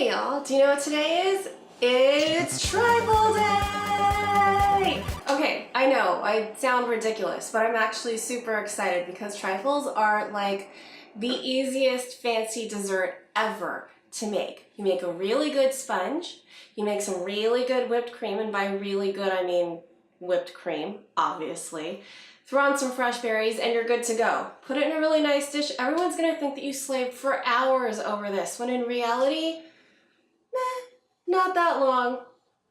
Hey y'all, do you know what today is? It's Trifle Day! Okay, I know, I sound ridiculous, but I'm actually super excited because trifles are like the easiest fancy dessert ever to make. You make a really good sponge, you make some really good whipped cream, and by really good I mean whipped cream, obviously. Throw on some fresh berries and you're good to go. Put it in a really nice dish. Everyone's gonna think that you slaved for hours over this, when in reality, not that long.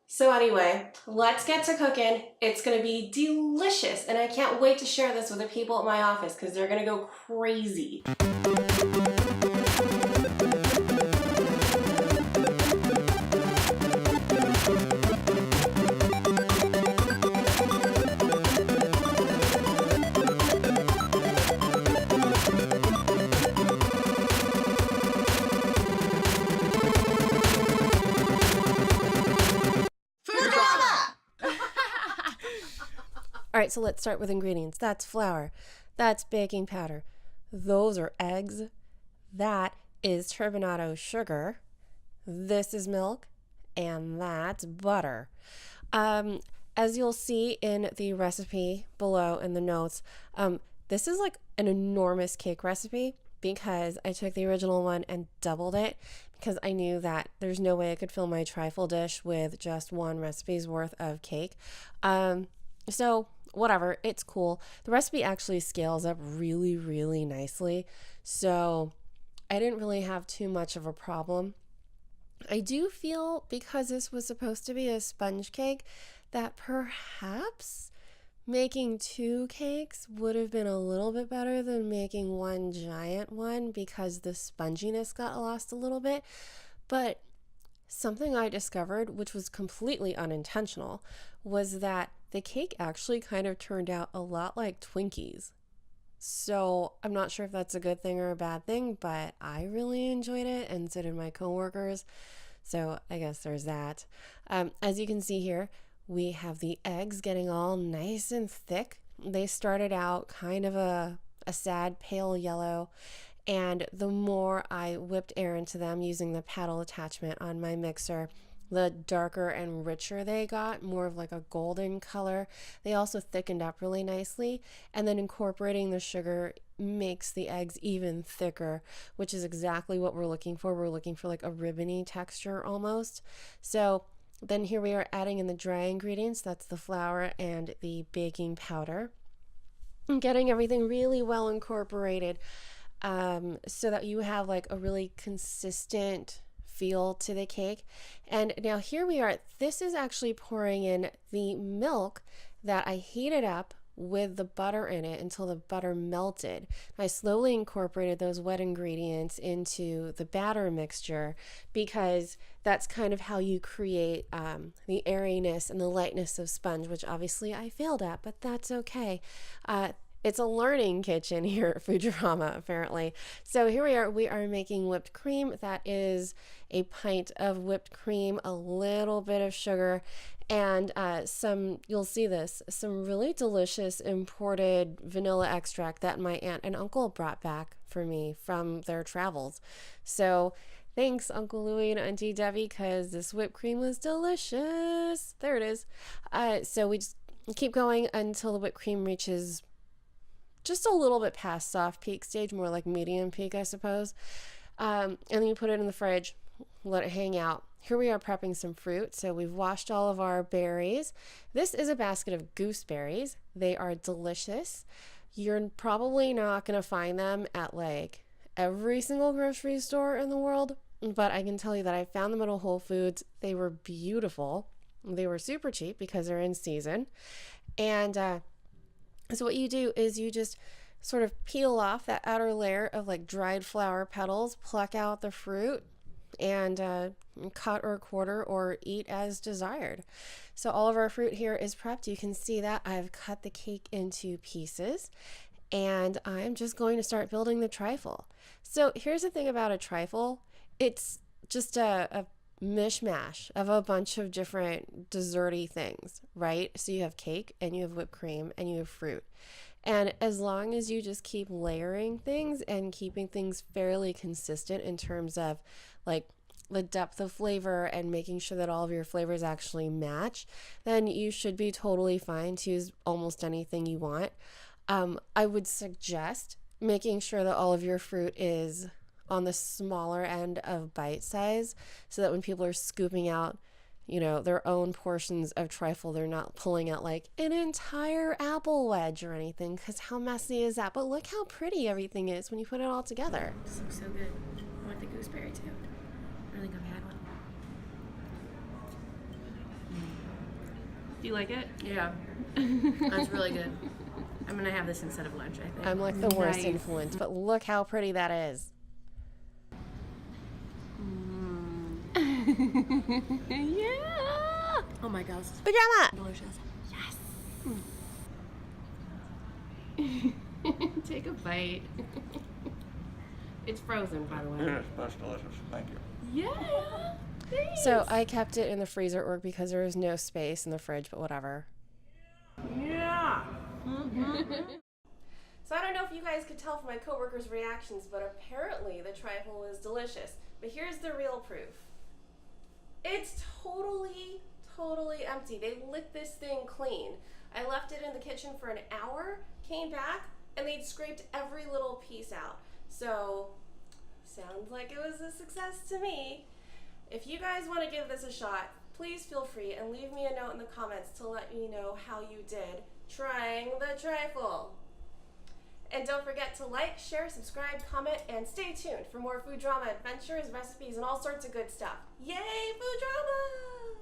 So anyway, let's get to cooking. It's gonna be delicious and I can't wait to share this with the people at my office because they're gonna go crazy. All right, so let's start with ingredients. That's flour, that's baking powder, those are eggs, that is turbinado sugar, this is milk, and that's butter. As you'll see in the recipe below in the notes, this is like an enormous cake recipe because I took the original one and doubled it because I knew that there's no way I could fill my trifle dish with just one recipe's worth of cake. So whatever, it's cool. The recipe actually scales up really, really nicely. So I didn't really have too much of a problem. I do feel because this was supposed to be a sponge cake that perhaps making two cakes would have been a little bit better than making one giant one because the sponginess got lost a little bit. But something I discovered, which was completely unintentional, was that the cake actually kind of turned out a lot like Twinkies. So I'm not sure if that's a good thing or a bad thing, but I really enjoyed it and so did my coworkers. So I guess there's that. As you can see here, we have the eggs getting all nice and thick. They started out kind of a sad pale yellow. And the more I whipped air into them using the paddle attachment on my mixer, the darker and richer they got, more of like a golden color. They also thickened up really nicely, and then incorporating the sugar makes the eggs even thicker, which is exactly what we're looking for. We're looking for like a ribbony texture almost. So then here we are adding in the dry ingredients. That's the flour and the baking powder, and getting everything really well incorporated. So that you have like a really consistent feel to the cake. And now here we are. This is actually pouring in the milk that I heated up with the butter in it until the butter melted. I slowly incorporated those wet ingredients into the batter mixture because that's kind of how you create the airiness and the lightness of sponge, which obviously I failed at, but that's okay. It's a learning kitchen here at Foodorama, apparently. So here we are making whipped cream. That is a pint of whipped cream, a little bit of sugar, and you'll see this, some really delicious imported vanilla extract that my aunt and uncle brought back for me from their travels. So thanks, Uncle Louie and Auntie Debbie, because this whipped cream was delicious. There it is. So we just keep going until the whipped cream reaches just a little bit past soft peak stage, more like medium peak, I suppose. And then you put it in the fridge, let it hang out. Here we are prepping some fruit. So we've washed all of our berries. This is a basket of gooseberries. They are delicious. You're probably not going to find them at like every single grocery store in the world, but I can tell you that I found them at a Whole Foods. They were beautiful. They were super cheap because they're in season. And so what you do is you just sort of peel off that outer layer of like dried flower petals, pluck out the fruit, and cut or quarter or eat as desired. So all of our fruit here is prepped. You can see that I've cut the cake into pieces, and I'm just going to start building the trifle. So here's the thing about a trifle. It's just a mishmash of a bunch of different desserty things, right? So you have cake and you have whipped cream and you have fruit. And as long as you just keep layering things and keeping things fairly consistent in terms of like the depth of flavor and making sure that all of your flavors actually match, then you should be totally fine to use almost anything you want. I would suggest making sure that all of your fruit is on the smaller end of bite size so that when people are scooping out, you know, their own portions of trifle, they're not pulling out like an entire apple wedge or anything, because how messy is that? But look how pretty everything is when you put it all together. This looks so good. I want the gooseberry too. I don't think I've had one. Do you like it? Yeah. That's really good. I'm going to have this instead of lunch, I think. I'm like the worst influence, but look how pretty that is. Yeah! Oh my gosh. Pajama! Delicious. Yes! Take a bite. It's frozen, by the way. Yes, that's delicious. Thank you. Yeah! Thanks. So I kept it in the freezer at work because there was no space in the fridge, but whatever. Yeah! So I don't know if you guys could tell from my coworkers' reactions, but apparently the trifle was delicious. But here's the real proof. It's totally empty. They licked this thing clean. I left it in the kitchen for an hour, came back, and they'd scraped every little piece out. So, sounds like it was a success to me. If you guys want to give this a shot, please feel free and leave me a note in the comments to let me know how you did trying the trifle. And don't forget to like, share, subscribe, comment, and stay tuned for more food drama adventures, recipes, and all sorts of good stuff. Yay, food drama!